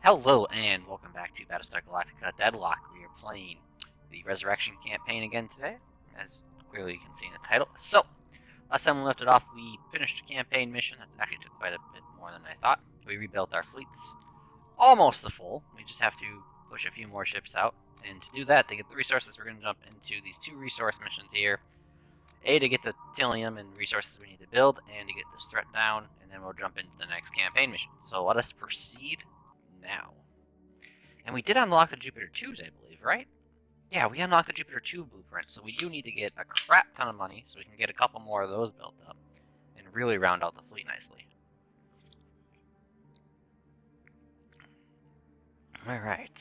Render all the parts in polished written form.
Hello and welcome back to Battlestar Galactica Deadlock. We are playing the Resurrection campaign again today, as clearly you can see in the title. So, last time we left it off, we finished a campaign mission that actually took quite a bit more than I thought. We rebuilt our fleets almost to full. We just have to push a few more ships out. And to do that, to get the resources, we're going to jump into these two resource missions here. A, to get the Tilium and resources we need to build, and to get this threat down, and then we'll jump into the next campaign mission. So let us proceed now. And we did unlock the Jupiter 2s, I believe, right? Yeah, we unlocked the Jupiter 2 blueprint, so we do need to get a crap ton of money so we can get a couple more of those built up and really round out the fleet nicely. Alright.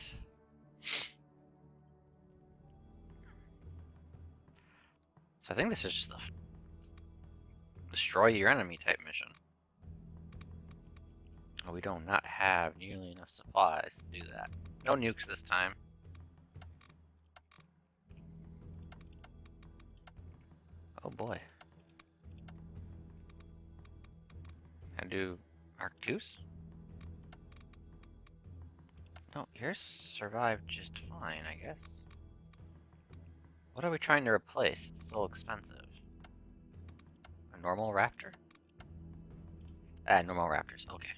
So I think this is just a destroy your enemy type mission. Oh, we do not have nearly enough supplies to do that. No nukes this time. Oh boy. Can I do Mark 2s? No, yours survived just fine, I guess. What are we trying to replace? It's so expensive. A normal Raptor? Normal Raptors, okay.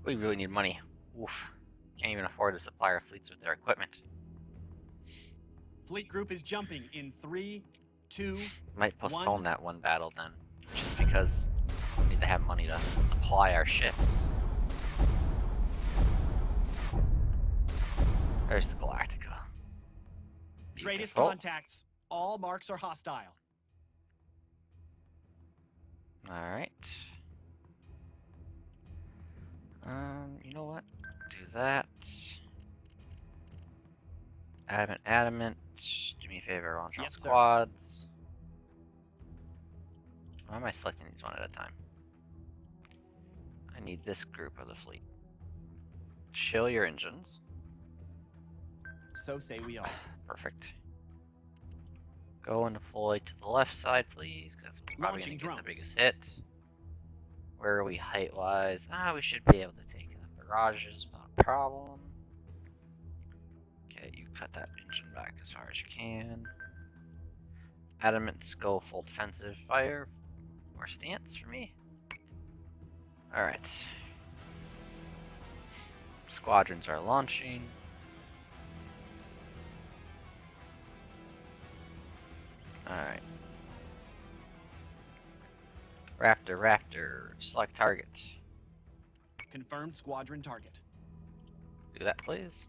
We really need money. Oof. Can't even afford to supply our fleets with their equipment. Fleet group is jumping in 3, 2, Might postpone that one battle then, just because we need to have money to supply our ships. There's the Galactica. Tratus contacts. All marks are hostile. Alright. You know what? Do that. Adamant. Do me a favor, launch all squads. Why am I selecting these one at a time? I need this group of the fleet. Chill your engines. So say we all. Perfect. Go and deploy to the left side, please, because that's probably going to get the biggest hit. Where are we height-wise? We should be able to take the barrages without a problem. Okay, you cut that engine back as far as you can. Adamants go full defensive fire or stance for me. Alright. Squadrons are launching. Alright. Raptor, select target. Confirmed squadron target. Do that, please.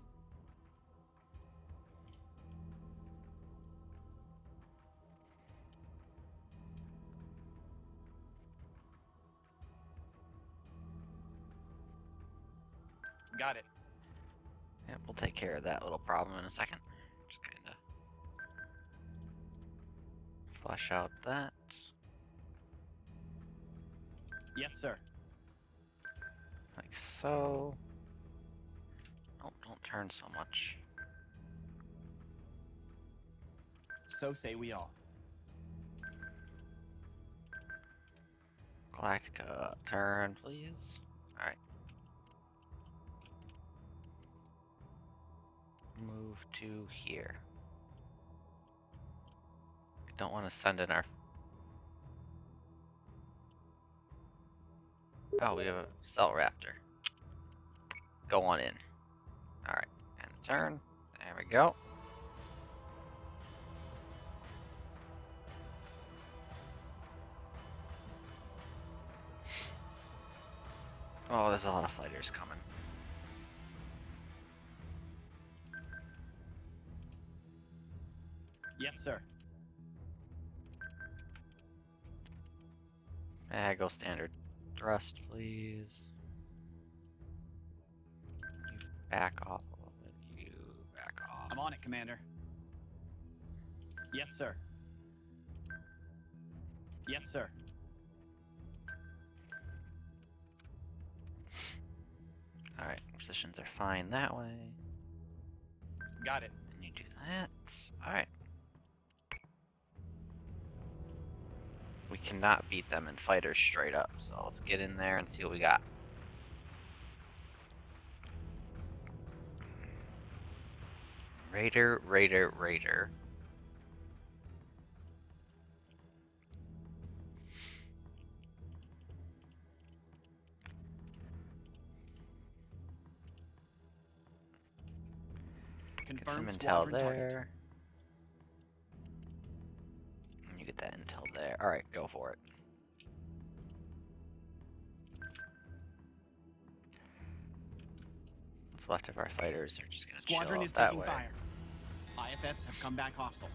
Got it. Yep, we'll take care of that little problem in a second. Just kinda flush out that. Yes, sir. Like so. Oh, don't turn so much. So say we all. Galactica, turn, please. Alright. Move to here. I don't want to send in our... Oh, we have a Cell Raptor. Go on in. Alright, and turn. There we go. Oh, there's a lot of fighters coming. Yes, sir. Go standard thrust, please. You back off a little bit. You back off. I'm on it, Commander. Yes, sir. Yes, sir. Alright, positions are fine that way. Got it. And you do that. Alright. We cannot beat them in fighters straight up, so let's get in there and see what we got. Raider, Raider, Raider. Get some Confirmed intel squadron target. there. And you get that intel there. Alright, go for it. What's left of our fighters are just gonna Squadron chill is out that taking way. fire. IFFs have come back hostile.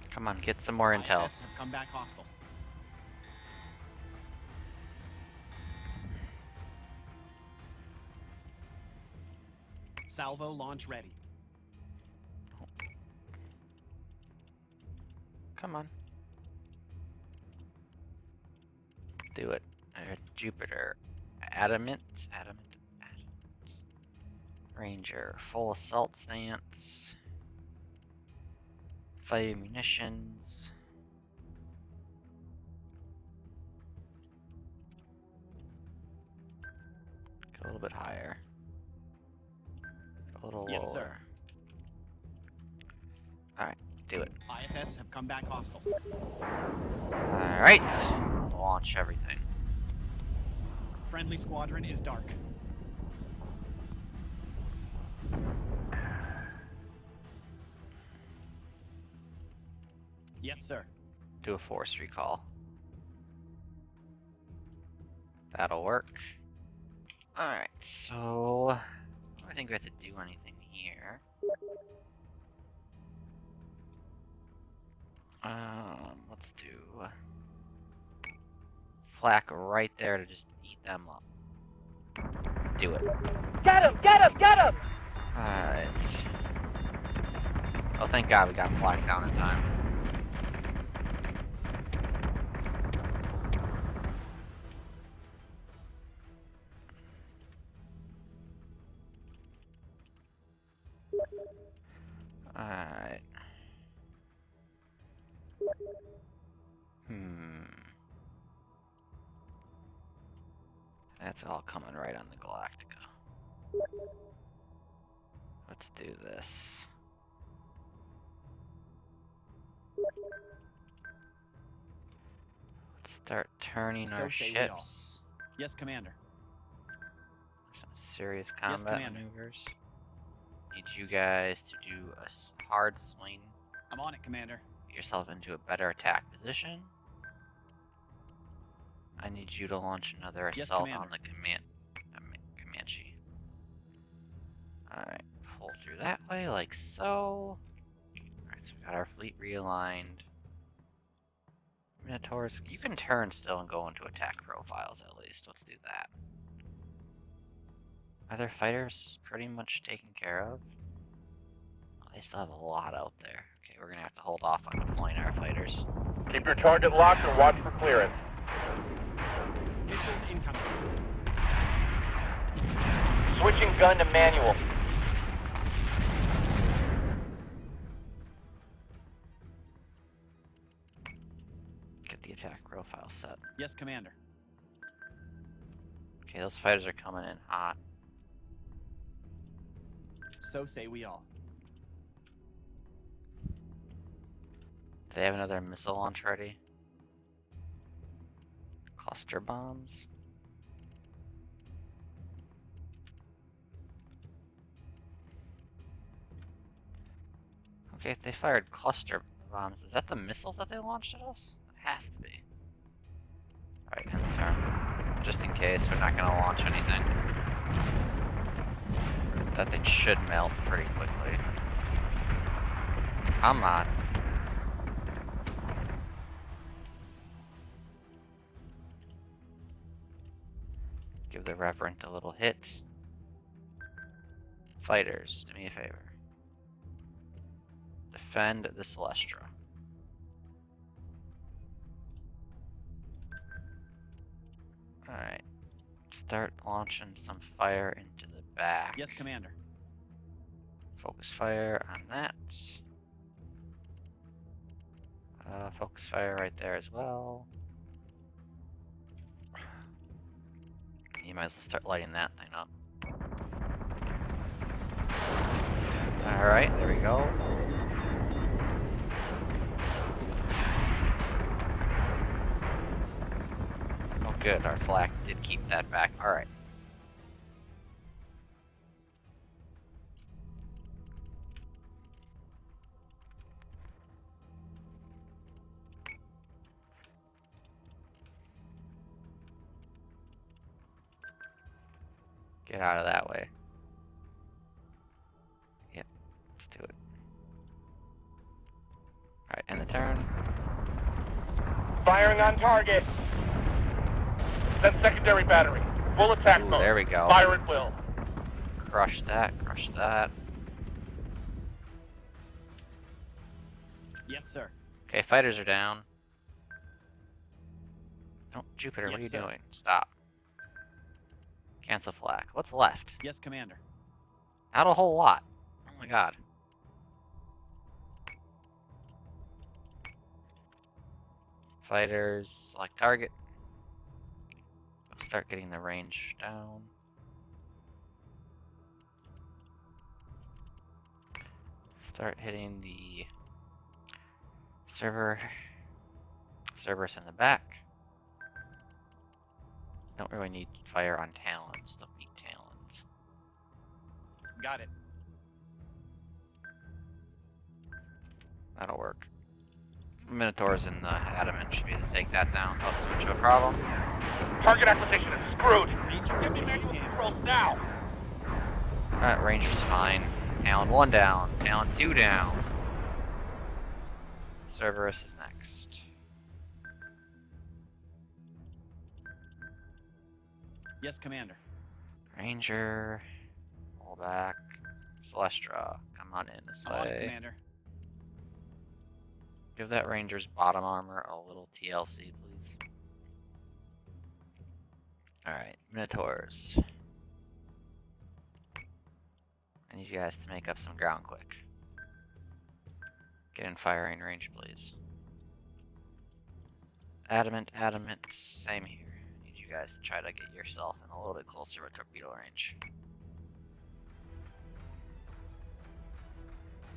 Come on, get some more intel. IFFs have come back hostile. Salvo launch ready. Come on. Do it. Jupiter. Adamant. Ranger. Full assault stance. Fire munitions. Go a little bit higher. Go a little Yes, lower. sir. Alright, do it. IFFs have come back hostile. Alright. Launch everything. Friendly squadron is dark. Yes, sir. Do a force recall. That'll work. Alright, so I don't think we have to do anything here. Let's do flak right there to just eat them up. Do it. Get him! Get him! Get him! Alright. Oh, thank God we got flak down in time. Alright. That's all coming right on the Galactica. Let's do this. Let's start turning So our say we all. ships. Yes, Commander. Some serious Yes, combat Commander. maneuvers. Need you guys to do a hard swing. I'm on it, Commander. Get yourself into a better attack position. I need you to launch another Yes, assault Commander. on the Comanche. Alright, pull through that way like so. Alright, so we got our fleet realigned. Minotaurs, you can turn still and go into attack profiles at least. Let's do that. Are their fighters pretty much taken care of? Oh, they still have a lot out there. Okay, we're gonna have to hold off on deploying our fighters. Keep your target locked and watch for clearance. Missiles incoming. Switching gun to manual. Get the attack profile set. Yes, Commander. Okay, those fighters are coming in hot. So say we all. Do they have another missile launch ready? Cluster bombs? Okay, if they fired cluster bombs, is that the missiles that they launched at us? It has to be. Alright, end turn. Just in case, we're not gonna launch anything. That thing should melt pretty quickly. Come on. Give the Reverend a little hit. Fighters, do me a favor. Defend the Celestra. Alright. Start launching some fire into the back. Yes, Commander. Focus fire on that. Focus fire right there as well. You might as well start lighting that thing up. Alright, there we go. Oh good, our flak did keep that back. Alright. Get out of that way. Yep, let's do it. Alright, end the turn. Firing on target. Then secondary battery. Full attack Ooh, mode. there we go. Fire at will. Crush that, crush that. Yes, sir. Okay, fighters are down. Don't, Jupiter, what are you Yes, sir. doing? Stop. Cancel flak. What's left? Yes, Commander. Not a whole lot. Oh my god. Fighters, select target. Start getting the range down. Start hitting the Cerberus in the back. Don't really need fire on Talons. Don't need Talons. Got it. That'll work. Minotaurs in the Adamant should be able to take that down without too much of a problem. Target acquisition is screwed. Ranger is Give me taking manual damage. controls now. Alright, Ranger's fine. Talon 1 down. Talon 2 down. Cerberus is next. Yes, Commander. Ranger. Pull back. Celestra. Come on in this I'm on it, way. Commander. Give that Ranger's bottom armor a little TLC, please. Alright, Minotaurs. I need you guys to make up some ground quick. Get in firing range, please. Adamant, same here. I need you guys to try to get yourself in a little bit closer to torpedo range.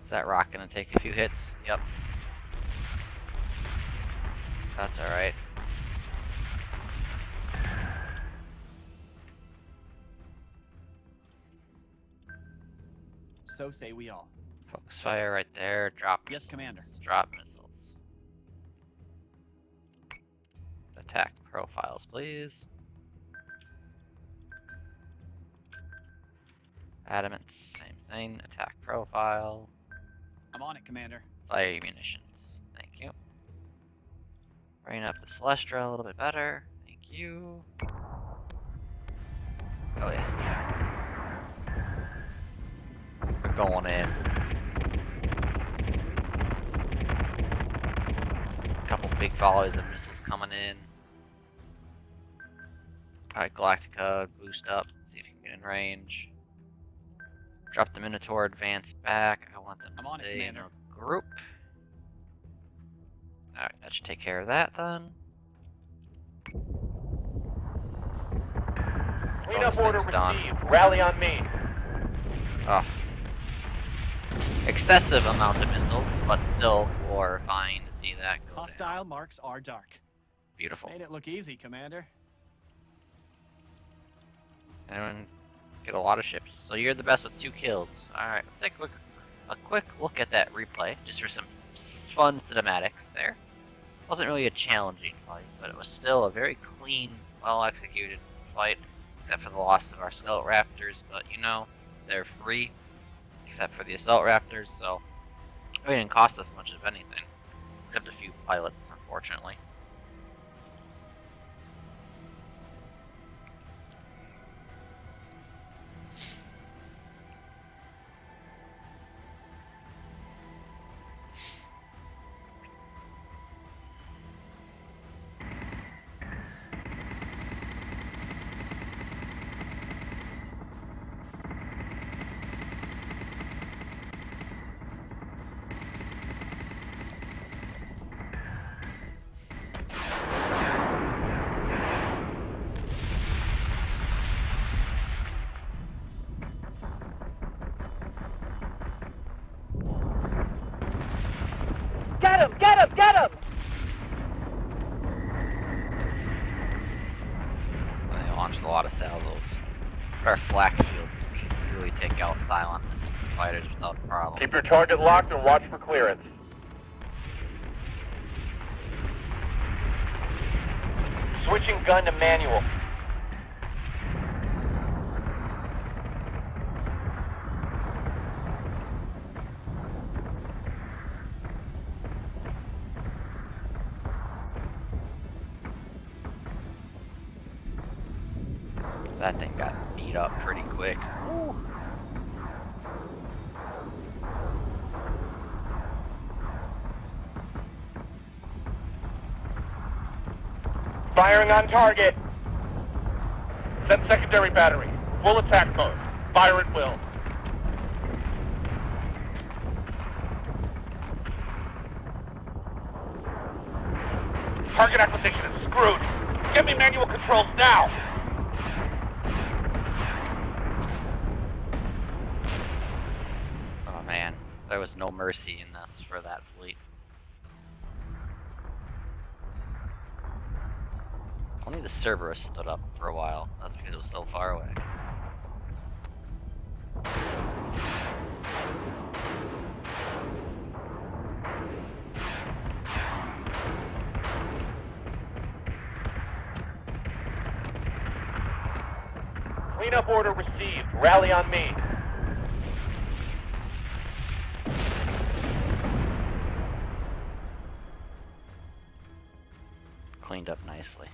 Is that rock gonna take a few hits? Yep. That's alright. So say we all. Focus fire right there. Drop Yes, missiles. Commander. Drop missiles. Attack profiles, please. Adamant, same thing. Attack profile. I'm on it, Commander. Fire munitions. Thank you. Bring up the Celestra a little bit better. Thank you. Oh yeah. We're going in. Couple big volleys of missiles coming in. Alright, Galactica, boost up. See if you can get in range. Drop the Minotaur, advance back. I want them I'm to on it, stay in Commander. a group. Alright, that should take care of that then. Cleanup this order thing's done. received. Rally on me. Oh. Excessive amount of missiles, but still glorifying to see that go Hostile down. marks are dark. Beautiful. Made it look easy, Commander. And get a lot of ships. So you're the best with 2 kills. Alright, let's take a quick look at that replay, just for some fun cinematics there. Wasn't really a challenging fight, but it was still a very clean, well-executed fight, except for the loss of our Scout Raptors, but you know, they're free, except for the Assault Raptors, so it didn't cost us much of anything, except a few pilots, unfortunately. Get him! Get him! Get him! They launched a lot of salvos. Our flak fields can really take out silent missiles and fighters without a problem. Keep your target locked and watch for clearance. Switching gun to manual. That thing got beat up pretty quick. Ooh. Firing on target. Send secondary battery. Full attack mode. Fire at will. Target acquisition is screwed. Give me manual controls now. Oh man, there was no mercy in this for that fleet. Only the Cerberus stood up for a while. That's because it was so far away. Cleanup order received. Rally on me. Cleaned up nicely.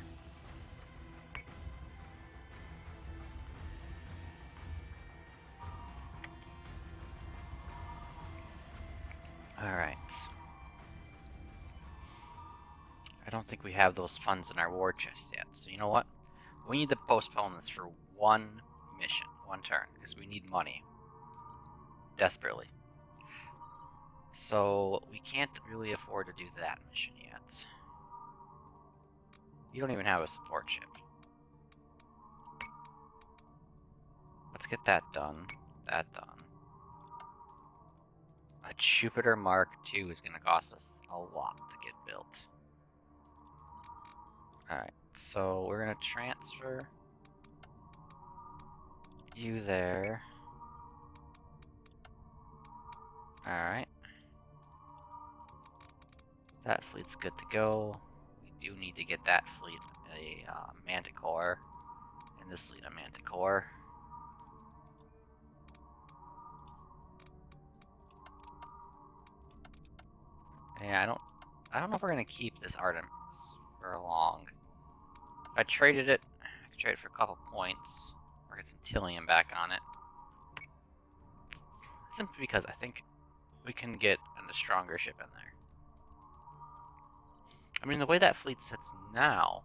Alright. I don't think we have those funds in our war chest yet, so you know what? We need to postpone this for one mission, one turn, because we need money. Desperately. So, we can't really afford to do that mission yet. You don't even have a support ship. Let's get that done. That done. A Jupiter Mark II is going to cost us a lot to get built. Alright, so we're going to transfer you there. Alright. That fleet's good to go. We do need to get that fleet a Manticore, and this fleet a Manticore. Yeah, I don't know if we're gonna keep this Artemis for long. If I traded it, I could trade it for a couple points, or get some Tillium back on it. Simply because I think we can get a stronger ship in there. I mean, the way that fleet sits now,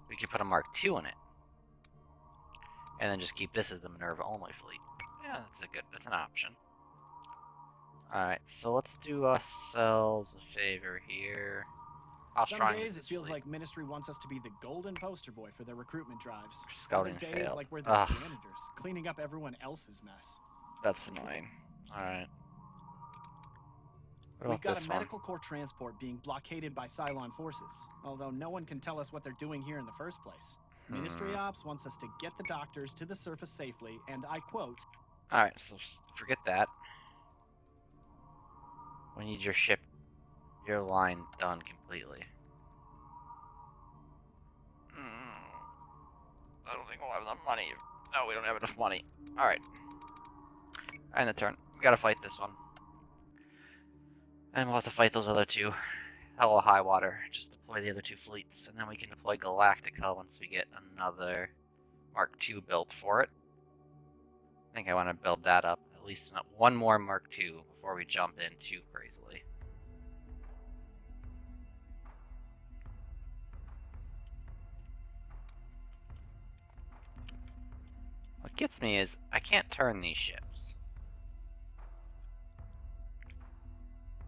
we could put a Mark II in it, and then just keep this as the Minerva only fleet. Yeah, that's an option. Alright, so let's do ourselves a favor here. Some days it feels like Ministry wants us to be the golden poster boy for their recruitment drives. Scouting Other days failed. like we're the janitors, cleaning up everyone else's mess. That's annoying. Alright. We've got a medical corps transport being blockaded by Cylon forces, although no one can tell us what they're doing here in the first place. Ministry Ops wants us to get the doctors to the surface safely, and I quote... Alright, so forget that. We need your ship, your line done completely. I don't think we'll have enough money. No, we don't have enough money. Alright. End the turn. We gotta fight this one. And we'll have to fight those other two. Hell of high water. Just deploy the other two fleets, and then we can deploy Galactica once we get another Mark II built for it. I think I want to build that up. At least one more Mark II before we jump in too crazily. What gets me is I can't turn these ships.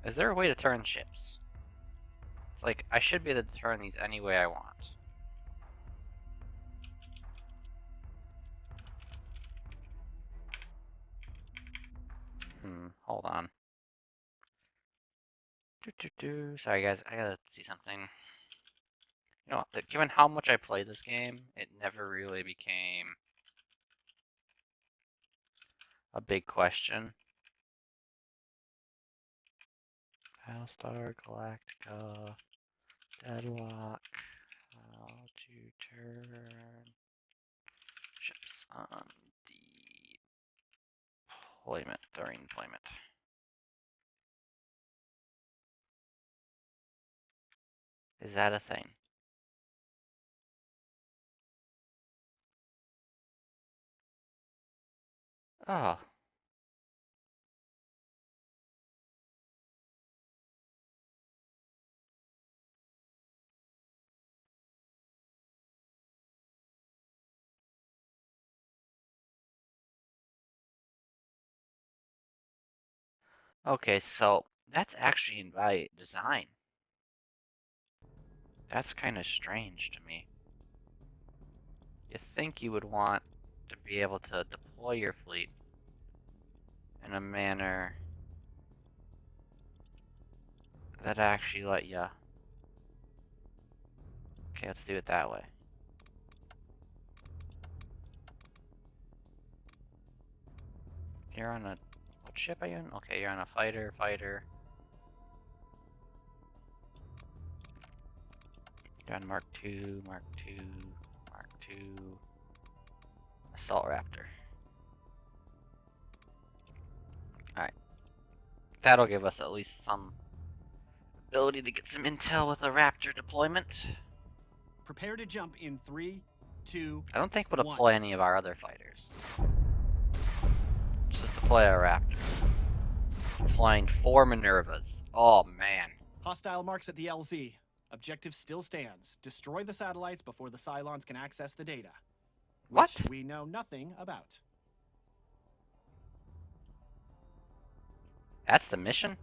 Is there a way to turn ships? It's like I should be able to turn these any way I want. Hold on. Sorry guys, I gotta see something. You know, given how much I play this game, it never really became a big question. Battlestar Galactica, Deadlock, how to turn ships on deployment during deployment. Is that a thing? Oh. Okay, so that's actually by design. That's kind of strange to me. You think you would want to be able to deploy your fleet in a manner that actually let you. Okay, let's do it that way. You're on a. What ship are you in? Okay, you're on a fighter. You're on Mark II, Mark II, Mark II. Assault Raptor. Alright. That'll give us at least some ability to get some intel with a Raptor deployment. Prepare to jump in 3, 2. I don't think we'll 1. deploy any of our other fighters. Just deploy a Raptor. Deploying 4 Minervas. Oh man. Hostile marks at the LZ. Objective still stands. Destroy the satellites before the Cylons can access the data. What? Which we know nothing about. That's the mission?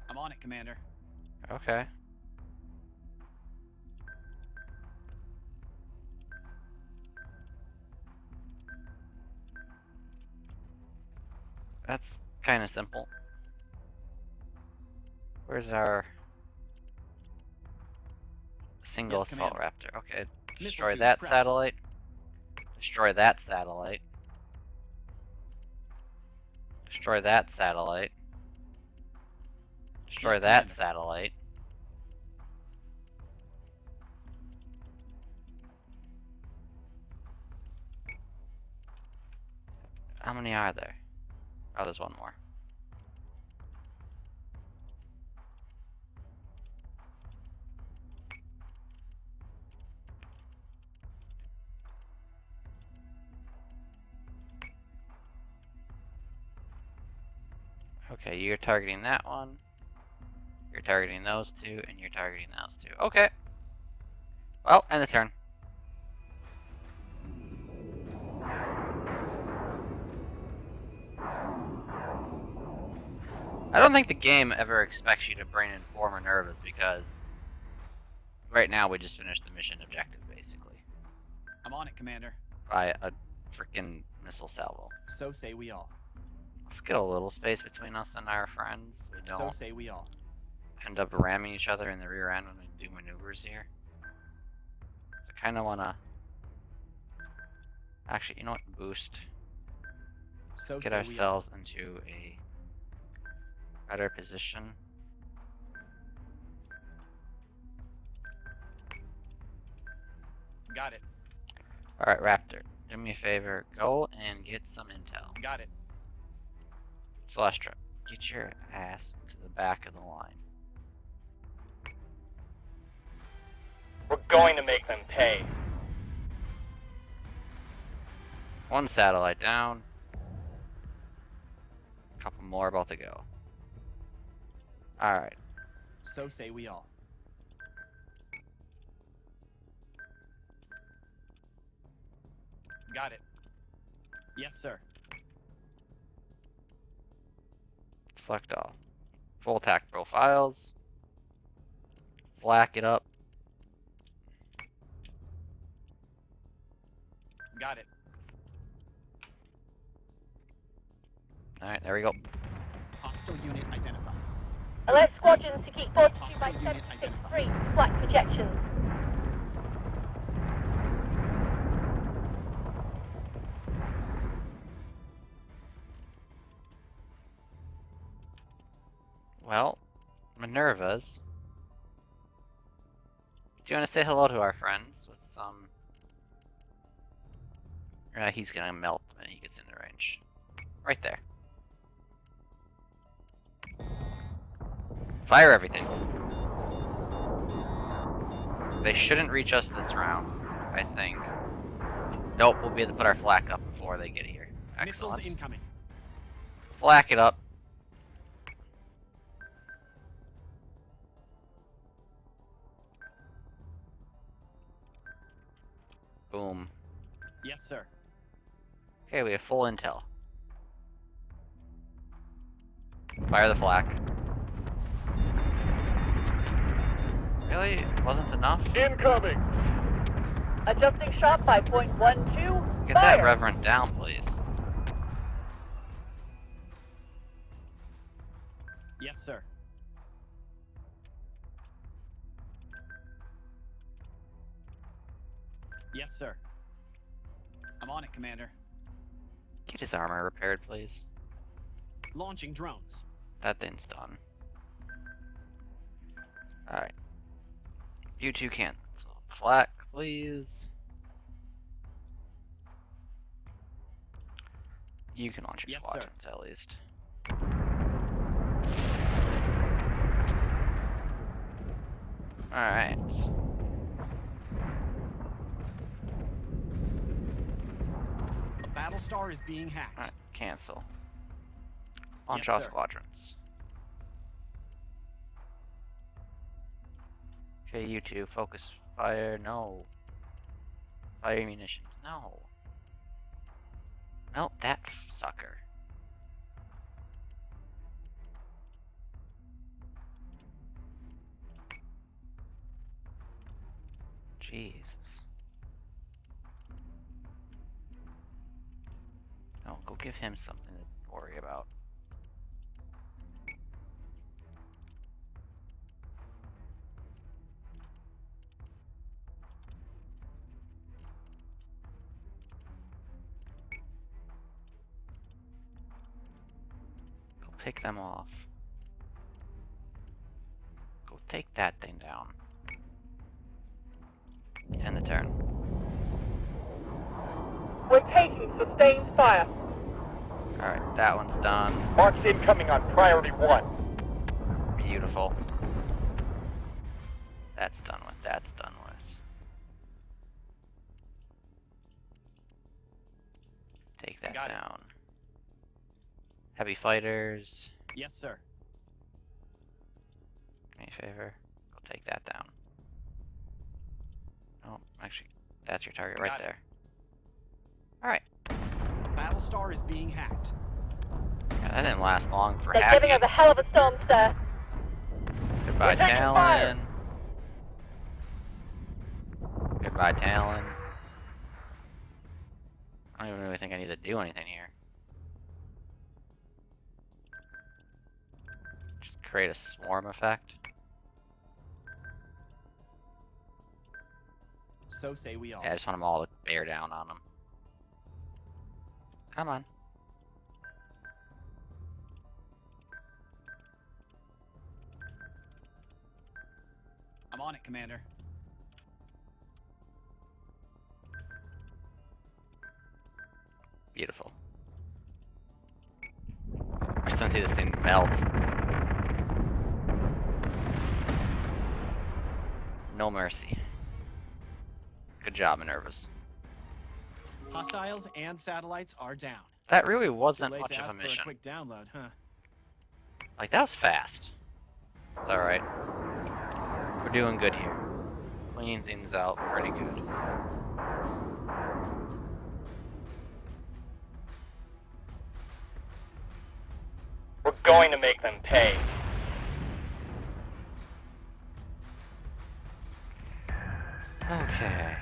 I'm on it, Commander. Okay. That's kind of simple. Where's our single Yes, assault Commander. Raptor? Okay. Missile Destroy tubes that prepped. satellite. Destroy that satellite. Destroy that satellite. Destroy Yes, that Commander. satellite. How many are there? Oh, there's one more. Okay, you're targeting that one. You're targeting those two, and you're targeting those two. Okay. Well, end the turn. I don't think the game ever expects you to bring in 4 Minervas because right now we just finished the mission objective, basically. I'm on it, Commander. By a freaking missile salvo. So say we all. Let's get a little space between us and our friends. We So don't say we all. end up ramming each other in the rear end when we do maneuvers here. So I kind of want to... Actually, you know what? Boost. So Get say ourselves into a better position. we all. Got it. Alright, Raptor. Do me a favor. Go and get some intel. Got it. Celestra, get your ass to the back of the line. We're going to make them pay. One satellite down. A couple more about to go. Alright. So say we all. Got it. Yes, sir. Select all. Full attack profiles. Flak it up. Got it. Alright, there we go. Hostile unit identified. Alert squadrons to keep 42 by Hostile unit 763. Flight projections. Well, Minerva's. Do you want to say hello to our friends with some... he's gonna melt when he gets into range. Right there. Fire everything. They shouldn't reach us this round, I think. Nope, we'll be able to put our flak up before they get here. Missiles Excellent. incoming. Flak it up. Boom. Yes, sir. Okay, we have full intel. Fire the flak. Really? It wasn't enough? Incoming! Adjusting shot by 0.12. Get Fire. that Reverend down, please. Yes, sir. Yes, sir. I'm on it, Commander. Get his armor repaired, please. Launching drones. That thing's done. Alright. You two can. So, flak, please. You can launch your Yes, sir. squadrons, at least. Alright. A Battlestar is being hacked. Alright, cancel. Launch Yes, all sir. squadrons. Okay, you two, focus fire, no. Fire munitions, no. Melt that sucker. Jesus. No, go give him something to worry about. Go pick them off. Go take that thing down. End the turn. We're taking sustained fire. Alright, that one's done. Marks incoming on priority 1. Beautiful. That's done with. That's done with. Take that Got it. down. Heavy fighters. Yes, sir. Do me a favor. Go take that down. Oh, actually, that's your target right Got it. there. Alright. Battlestar is being hacked. Yeah, that didn't last long for They're hacking. giving us a hell of a storm, sir. Goodbye, We're taking fire. Talon. Goodbye, Talon. I don't even really think I need to do anything here. Just create a swarm effect. So say we all. Yeah, I just want them all to bear down on them. Come on. I'm on it, Commander. Beautiful. I just want to see this thing melt. No mercy. Good job, Minervas. Hostiles and satellites are down. That really Too wasn't late much to of a ask for mission. a quick download, huh? Like, that was fast. It's alright. We're doing good here. Cleaning things out pretty good. We're going to make them pay. Okay.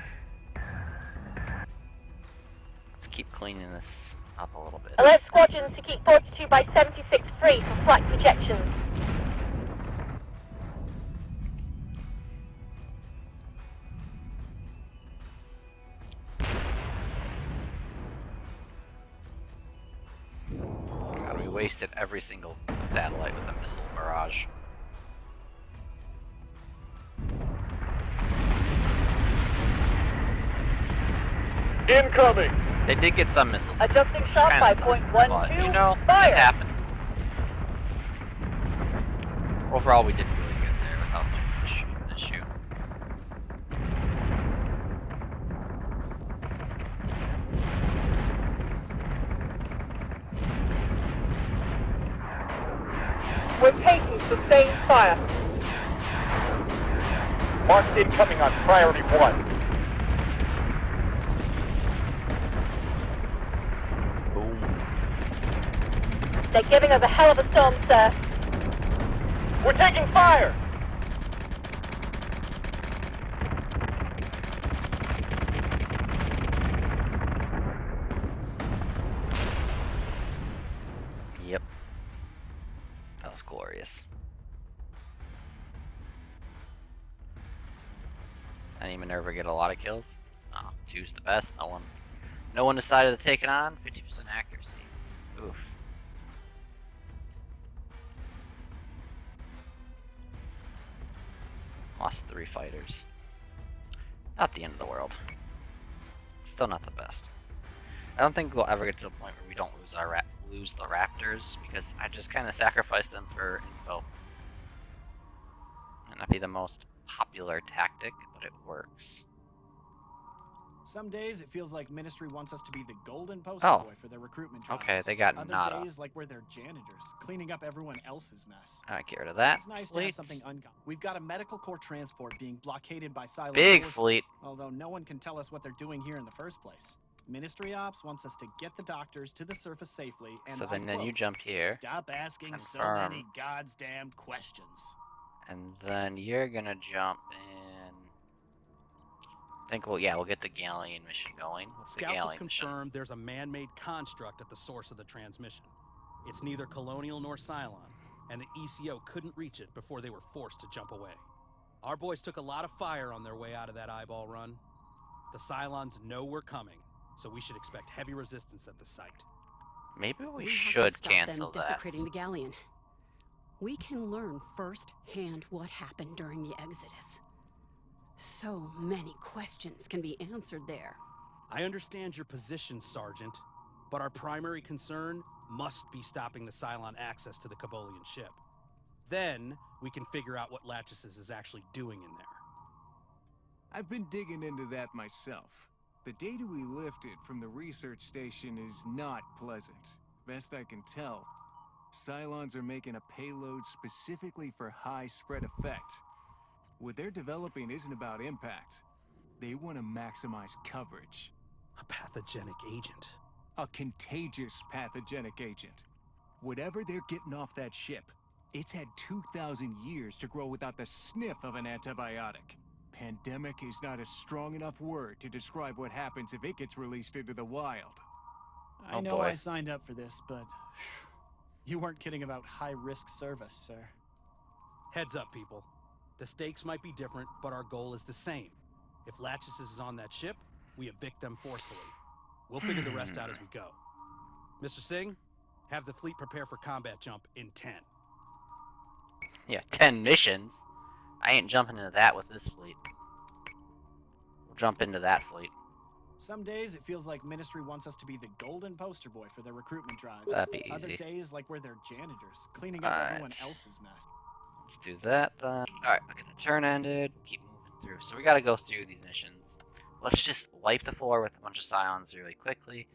Let's keep cleaning this up a little bit. Alert squadrons to keep 42 by 76 free for flight projections. God, we wasted every single satellite with a missile barrage. Incoming! They did get some missiles. Adjusting shot Kinda by sucks, point but, 12. you know, Fire! it happens. Overall, we did really good there without too much of an issue. We're taking sustained fire. Marked incoming on priority 1. Boom. They're giving us a hell of a storm, sir. We're taking fire! Yep. That was glorious. Any Minerva get a lot of kills? Oh, 2's the best. No one decided to take it on. 50% accuracy. Oof. Lost 3 fighters. Not the end of the world. Still not the best. I don't think we'll ever get to a point where we don't lose the Raptors, because I just kind of sacrificed them for info. Might not be the most popular tactic, but it works. Some days it feels like Ministry wants us to be the golden poster Oh. boy for their recruitment drives. Okay, they got Other nada. days like we're their janitors, cleaning up everyone else's mess. Alright, get rid of that. It's nice to fleet. have something uncommon. We've got a medical corps transport being blockaded by Cylon Big forces, fleet. although no one can tell us what they're doing here in the first place. Ministry Ops wants us to get the doctors to the surface safely, and So I then you quote, jump here. Stop asking so Confirm. many goddamn questions. And then you're gonna jump in. I think we'll get the Galleon mission going. What's the Scouts have Galleon mission? confirmed there's a man-made construct at the source of the transmission. It's neither colonial nor Cylon, and the ECO couldn't reach it before they were forced to jump away. Our boys took a lot of fire on their way out of that eyeball run. The Cylons know we're coming, so we should expect heavy resistance at the site. Maybe we have should to stop cancel them that. desecrating the Galleon. We can learn firsthand what happened during the Exodus. So many questions can be answered there. I understand your position, Sergeant, but our primary concern must be stopping the Cylon access to the Kabolian ship. Then, we can figure out what Lachesis is actually doing in there. I've been digging into that myself. The data we lifted from the research station is not pleasant. Best I can tell, Cylons are making a payload specifically for high spread effect. What they're developing isn't about impact. They want to maximize coverage. A pathogenic agent. A contagious pathogenic agent. Whatever they're getting off that ship, it's had 2,000 years to grow without the sniff of an antibiotic. Pandemic is not a strong enough word to describe what happens if it gets released into the wild. I Oh, know boy. I signed up for this, but you weren't kidding about high-risk service, sir. Heads up, people. The stakes might be different, but our goal is the same. If Lachesis is on that ship, we evict them forcefully. We'll figure the rest out as we go. Mr. Singh, have the fleet prepare for combat jump in 10. Yeah, 10 missions. I ain't jumping into that with this fleet. We'll jump into that fleet. Some days it feels like Ministry wants us to be the golden poster boy for their recruitment drives. That'd be Other easy. days like we're their janitors, cleaning up everyone Alright. else's mess. Let's do that then. Alright, okay, the turn ended. Keep moving through. So we gotta go through these missions. Let's just wipe the floor with a bunch of Cylons really quickly.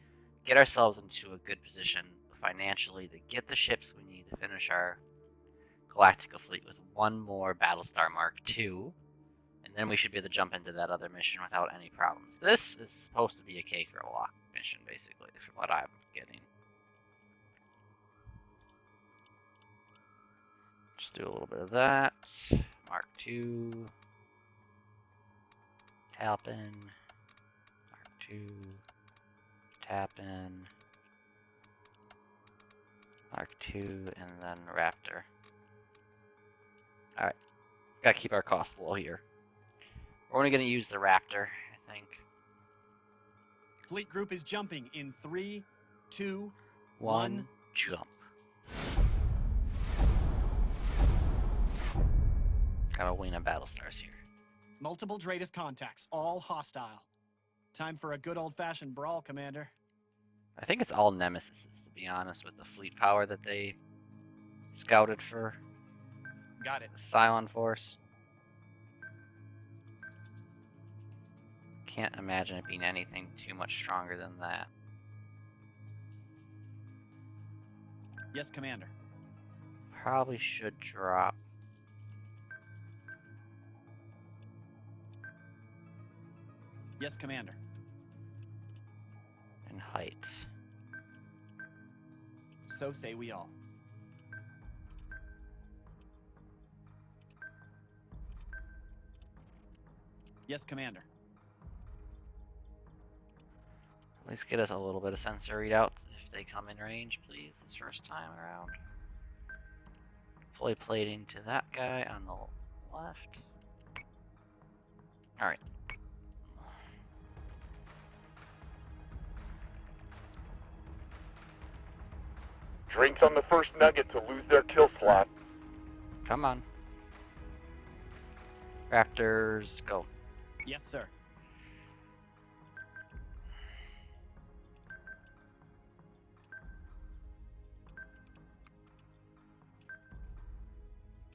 Get ourselves into a good position financially to get the ships we need to finish our Galactica fleet with one more Battlestar Mark II. And then we should be able to jump into that other mission without any problems. This is supposed to be a cake or a lock mission, basically, from what I'm getting. Just do a little bit of that. Mark II. Tap in. Mark II. Tap in. Mark II, and then Raptor. Alright. Gotta keep our costs low here. We're only gonna use the Raptor, I think. Fleet group is jumping in 3, 2, One jump. Gotta win a Battlestars here. Multiple Dratus contacts, all hostile. Time for a good old-fashioned brawl, Commander. I think it's all Nemesis, to be honest, with the fleet power that they scouted for Got it. the Cylon Force. Can't imagine it being anything too much stronger than that. Yes, Commander. Probably should drop. Yes, Commander. In height. So say we all. Yes, Commander. At least get us a little bit of sensor readouts if they come in range, please, this first time around. Fully plating to that guy on the left. Alright. Drinks on the first nugget to lose their kill slot. Come on. Raptors, go. Yes, sir.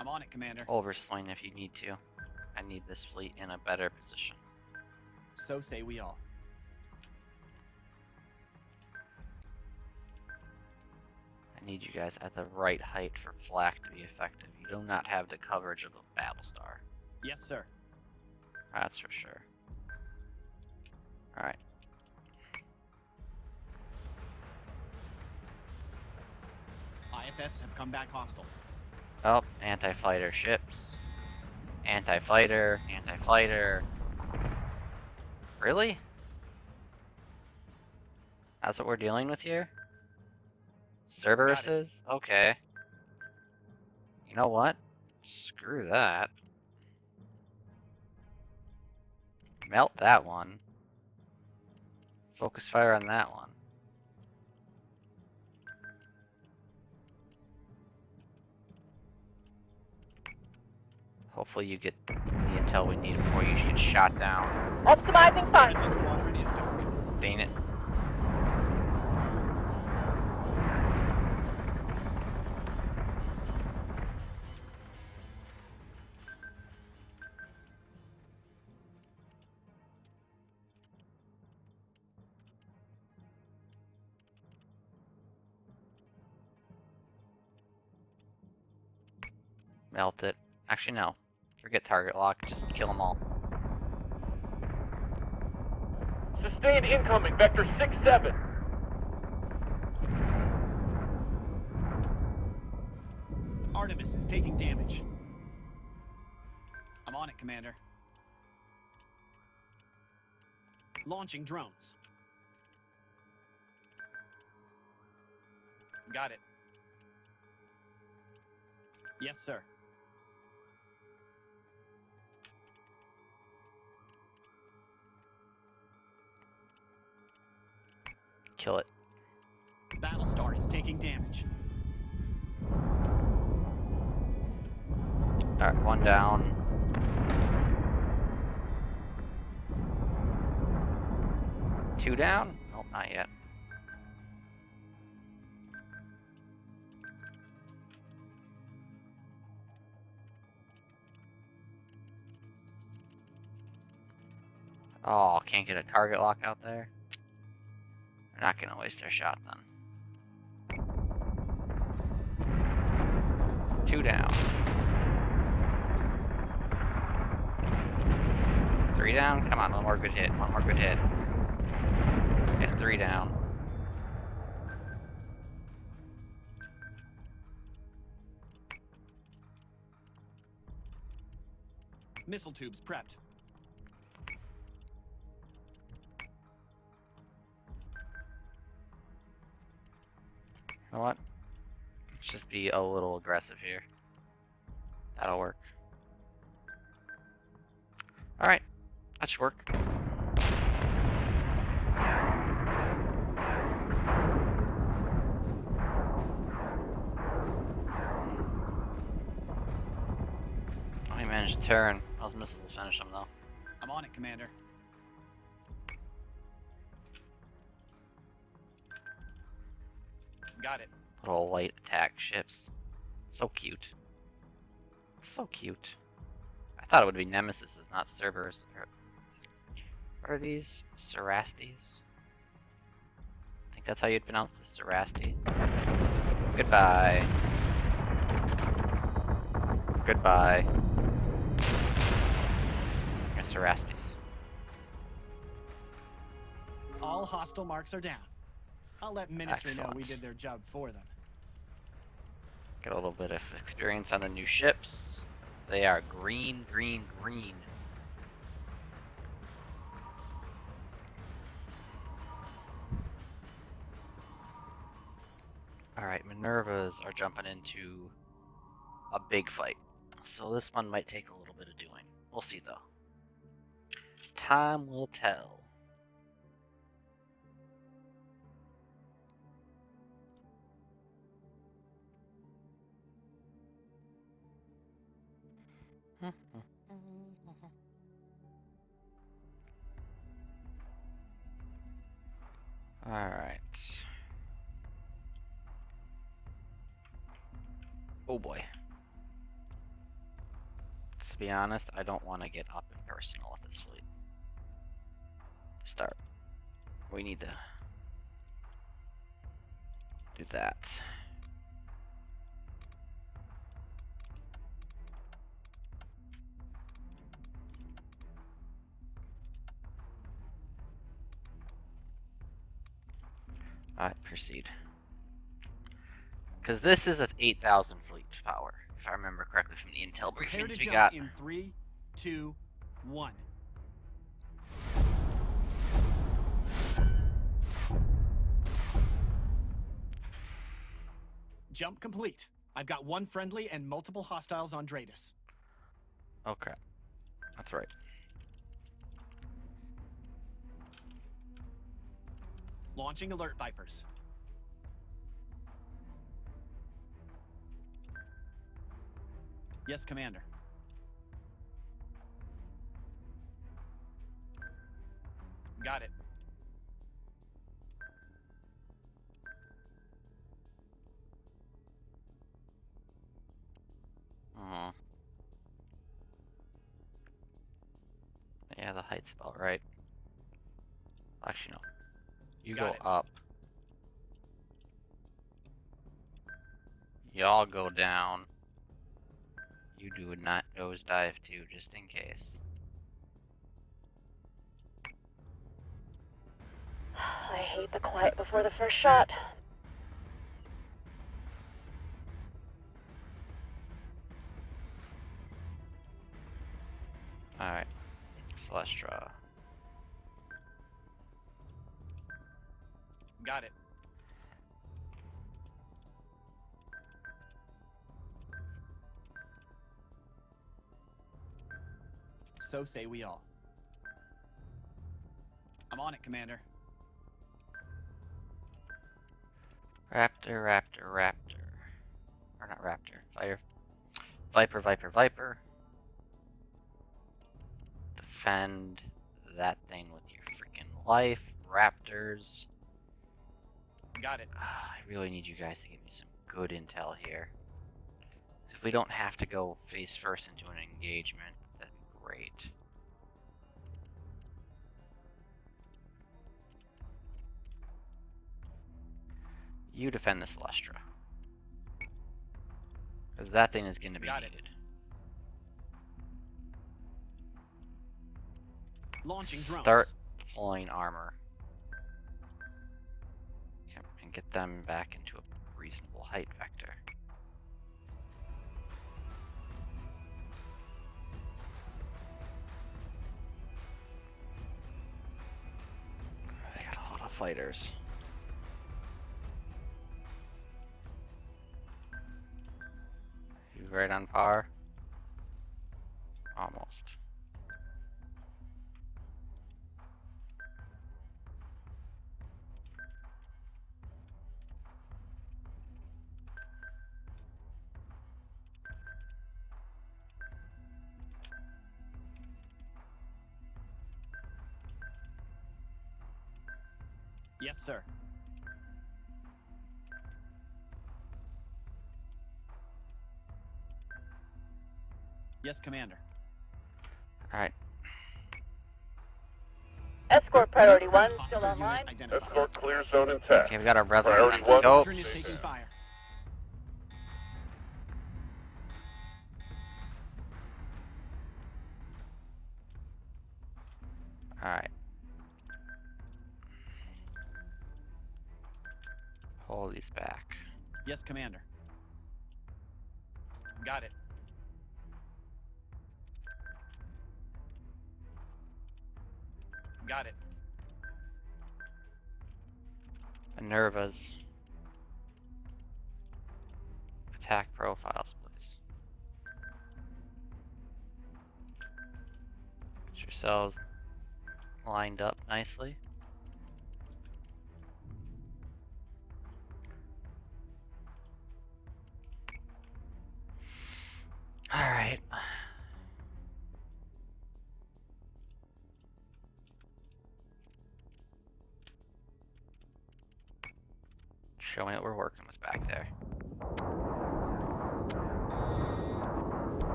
I'm on it, Commander. Overswing if you need to. I need this fleet in a better position. So say we all. I need you guys at the right height for flak to be effective. You do not have the coverage of a Battlestar. Yes, sir. That's for sure. Alright. IFFs have come back hostile. Oh, anti-fighter ships. Anti-fighter, anti-fighter. Really? That's what we're dealing with here? Cerberuses? Okay. You know what? Screw that. Melt that one. Focus fire on that one. Hopefully you get the intel we need before you get shot down. Optimizing fire. The squadron is dark. Dang it. Melt it. Actually, no. Forget target lock. Just kill them all. Sustained incoming, vector 6-7. Artemis is taking damage. I'm on it, Commander. Launching drones. Got it. Yes, sir. Kill it. Battlestar is taking damage. Alright, one down. Two down? Nope, not yet. Oh, can't get a target lock out there? They're not gonna waste their shot then. Two down. Three down? Come on, one more good hit. One more good hit. Yeah, three down. Missile tubes prepped. You know what? just be a little aggressive here. That'll work. Alright, that should work. Oh, he managed to turn. Those missiles will finish him though. I'm on it, Commander. Got it. Little light attack ships. So cute. So cute. I thought it would be Nemesis, not Cerberus. What are these? Cerastes? I think that's how you'd pronounce this, Cerasti. Goodbye. Goodbye. Cerastes. All hostile marks are down. I'll let Ministry know we Excellent. did their job for them. Get a little bit of experience on the new ships. They are green, green, green. Alright, Minervas are jumping into a big fight. So this one might take a little bit of doing. We'll see though. Time will tell. Alright. Oh boy. To be honest, I don't want to get up and personal with this fleet. Start. We need to do that. Alright, proceed. Because this is at 8,000 fleet power, if I remember correctly from the intel Prepare to briefings we jump got. in 3, 2, 1. Jump complete. I've got one friendly and multiple hostiles on Dratus. Okay, that's right. Launching alert Vipers. Yes, Commander. Got it. Yeah, the height's about right. Actually, no. You Got go it. up. Y'all go down. You do not nosedive too, just in case. I hate the quiet before the first shot. Alright. Celestra. Got it. So say we all. I'm on it, Commander. Raptor, Raptor, Raptor. Or not Raptor. Fire. Viper, Viper, Viper. Defend that thing with your freaking life. Raptors. Got it. I really need you guys to give me some good intel here. 'Cause if we don't have to go face first into an engagement, that'd be great. You defend the Celestra. Because that thing is going to be Got it. needed. Launching drones. Start deploying armor. Yep, and get them back into a reasonable height vector. They got a lot of fighters. right on par. Almost. Yes, sir. Yes, Commander. Alright. Escort priority 1 still Hostile unit online. identified. Escort clear zone intact. Okay, we got our Revenant Priority on one. scope. Squadron is taking fire. Alright. Pull these back. Yes, Commander. Got it. Got it. Minervas. Attack profiles, please. Get yourselves lined up nicely. Alright. Show me what we're working with back there.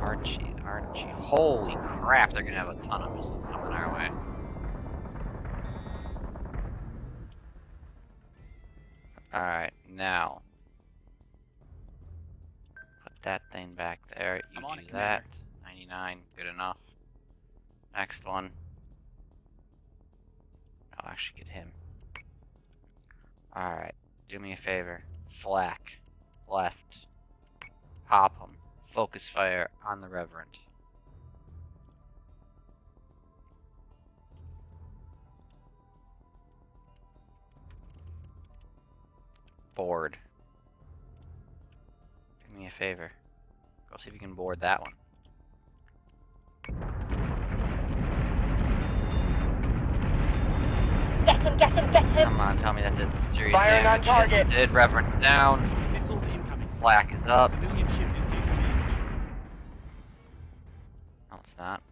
Archie. Holy crap, they're gonna have a ton of missiles coming our way. Alright, now. Put that thing back there. You I'm on do it, that. Commander. 99, good enough. Next one. I'll actually get him. Alright, do me a favor. Flak. Left. Pop him. Focus fire on the Reverend. Board. Do me a favor. Go see if you can board that one. Get him! Come on, tell me that did some serious Firing on damage. Yes, it target. did. Reverend's down. Missiles incoming. Flak is up. Civilian ship is taking damage. No, it's not.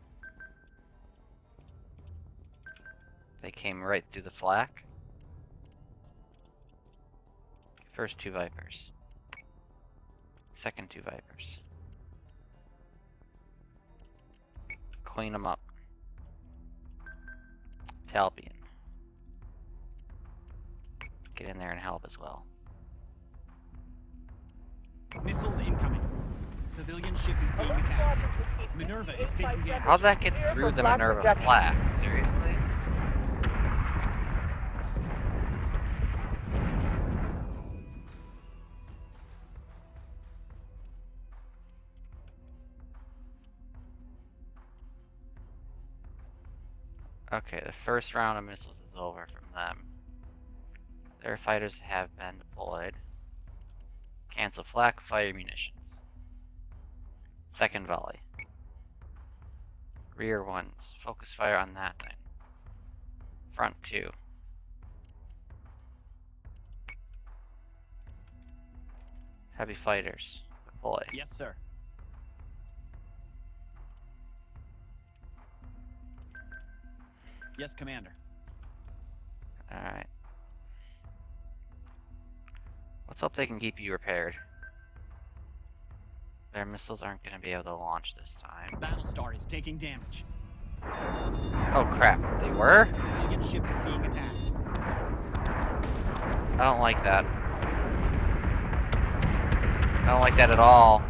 They came right through the flak. First 2 Vipers. Second 2 Vipers. Clean them up. Talpian. Get in there and help as well. Missiles incoming. Civilian ship is being attacked. Minerva is taking damage. How'd that get through the Minerva flak? Seriously? Okay, the first round of missiles is over from them. Their fighters have been deployed. Cancel flak, fire munitions. Second volley. Rear ones. Focus fire on that thing. Front 2. Heavy fighters. Deploy. Yes, sir. Yes, Commander. Alright. Let's hope they can keep you repaired. Their missiles aren't going to be able to launch this time. Battlestar is taking damage. Oh crap, they were? Civilian ship is being attacked. I don't like that. I don't like that at all.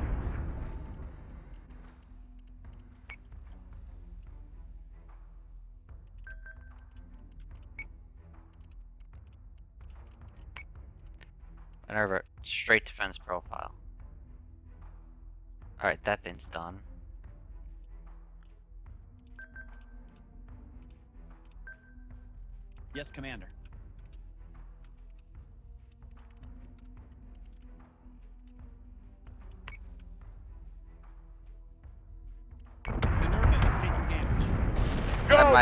Minerva, straight defense profile. Alright, that thing's done. Yes, Commander.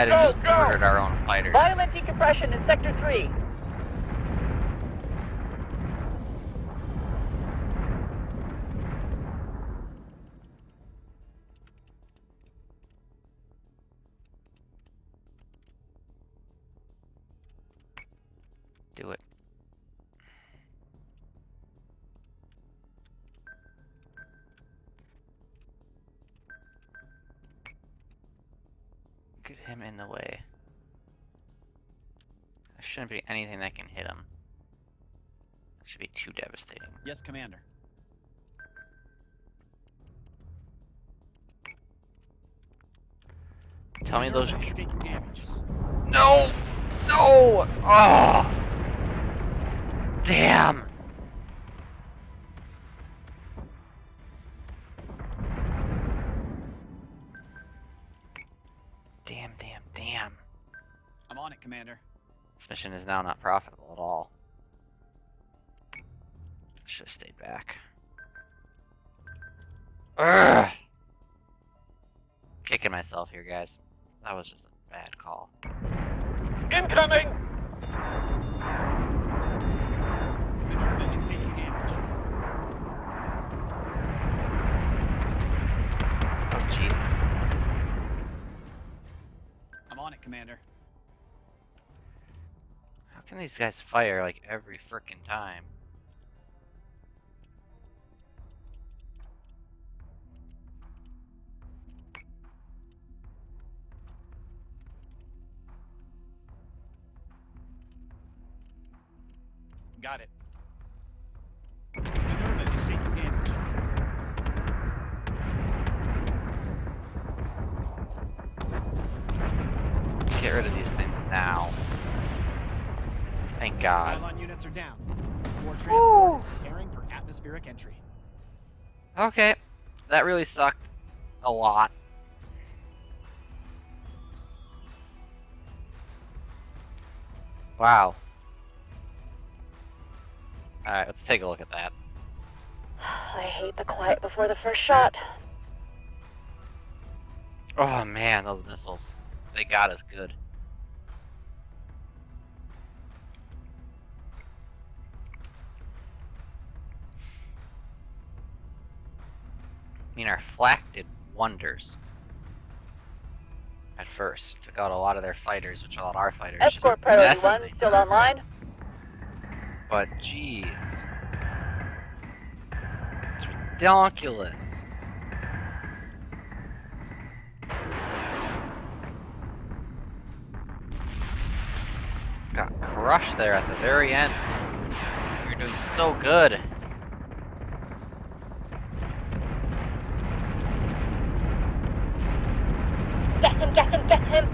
decided go, just go! murdered our own fighters. Violent decompression in Sector 3. Do it. Get him in the way. There shouldn't be anything that can hit him. That should be too devastating. Yes, Commander. Tell me those. Minerva is taking damage. No! No! Oh! Damn! Damn. I'm on it, Commander. This mission is now not profitable at all. Should have stayed back. Ugh! Kicking myself here, guys. That was just a bad call. Incoming! Minerva is taking damage. Oh, Jesus. I'm on it, Commander. How can these guys fire like every frickin' time? Got it. Minerva is taking damage. Get rid of these things now. Thank God. Cylon units are down. Core transport is preparing for atmospheric entry. Okay. That really sucked a lot. Wow. Alright, let's take a look at that. I hate the quiet before the first shot. Oh man, those missiles. They got us good. I mean, our flak did wonders. At first. Took out a lot of their fighters, which allowed our fighters Escort just priority 1 decimate still them. online. But jeez. It's ridiculous. Got crushed there at the very end. You're doing so good. Get him!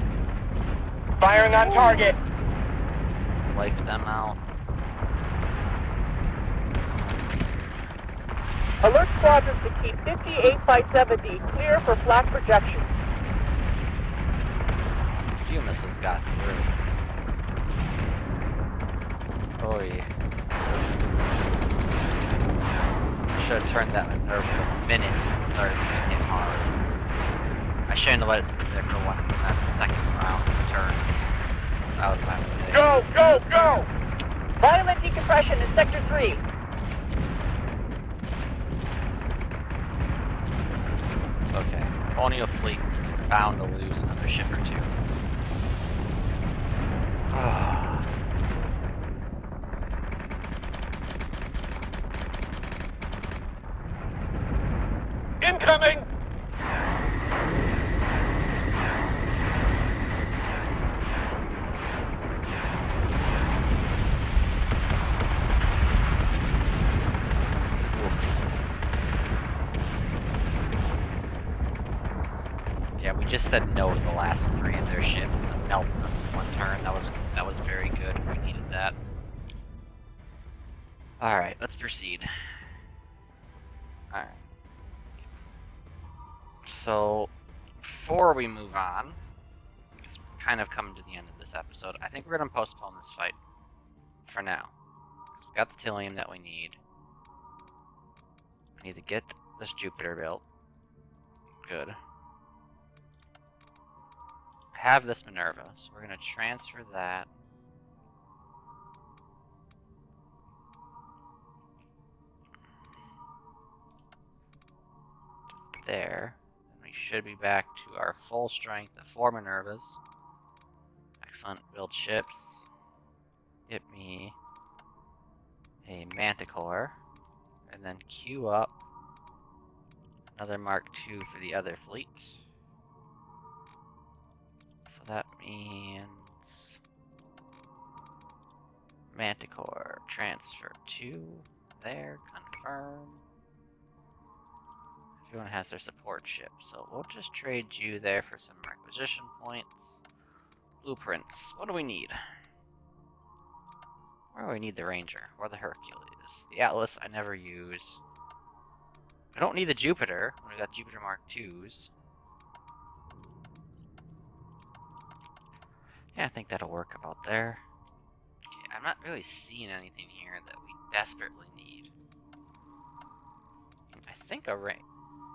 Firing on target. Wipe them out. Alert squadrons to keep 58 by 70 clear for flak projection. A few missiles got through. Oh yeah. Should have turned that Minerva for minutes and started to get hit hard. I shouldn't have let it sit there for that second round of turns. That was my mistake. Go, go, go! Violent decompression in Sector 3. It's okay. Colonial fleet is bound to lose another ship or two. Incoming! Yeah, we just said no to the last three of their ships and melted them in one turn. That was very good. We needed that. Alright, let's proceed. Alright. So, before we move on, it's kind of coming to the end of this episode, I think we're going to postpone this fight for now. We got the Tillium that we need. We need to get this Jupiter built. Good. have this Minerva, so we're gonna transfer that. There. And we should be back to our full strength of 4 Minervas. Excellent. Build ships. Get me a Manticore. And then queue up another Mark II for the other fleet. So that means Manticore transfer to there, confirm. Everyone has their support ship, so we'll just trade you there for some requisition points. Blueprints. What do we need? Where do we need the Ranger? Or the Hercules? The Atlas I never use. I don't need the Jupiter when we got Jupiter Mark IIs. Yeah, I think that'll work about there. Okay, I'm not really seeing anything here that we desperately need. I think a range.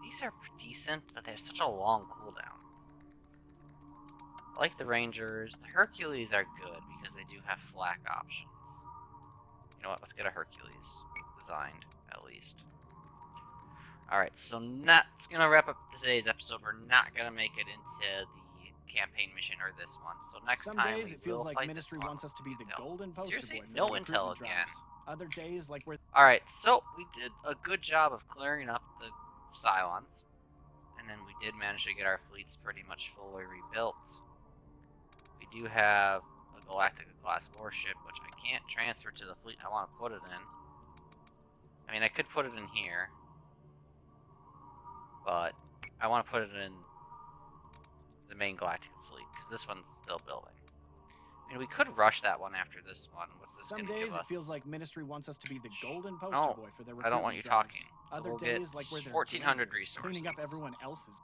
These are decent, but they have such a long cooldown. I like the Rangers. The Hercules are good because they do have flak options. You know what? Let's get a Hercules designed, at least. Alright, so that's gonna wrap up today's episode. We're not gonna make it into the campaign mission or this one. So next Some time days we it feels will like fight Ministry this one. wants us to be the Intel. golden poster Seriously? boy for No the intel recruitment again. drives. Other days like we're Alright, so we did a good job of clearing up the Cylons. And then we did manage to get our fleets pretty much fully rebuilt. We do have a Galactica class warship, which I can't transfer to the fleet I want to put it in. I mean, I could put it in here, but I want to put it in the main Galactica fleet, because this one's still building. I mean, we could rush that one after this one. What's this some going to give days us? it feels like Ministry wants us to be the golden poster No, boy for their I recruitment don't want you drives. talking. So Other we'll days get like we're their 1,400 janitors, resources. cleaning up everyone else's.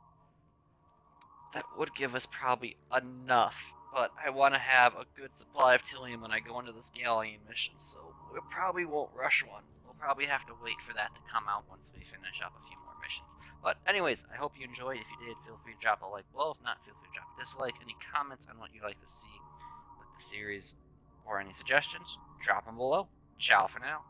That would give us probably enough, but I want to have a good supply of Tillium when I go into this Galleon mission, so we probably won't rush one. We'll probably have to wait for that to come out once we finish up a few more missions. But anyways, I hope you enjoyed. If you did, feel free to drop a like below. If not, feel free to drop a dislike. Any comments on what you'd like to see with the series or any suggestions, drop them below. Ciao for now.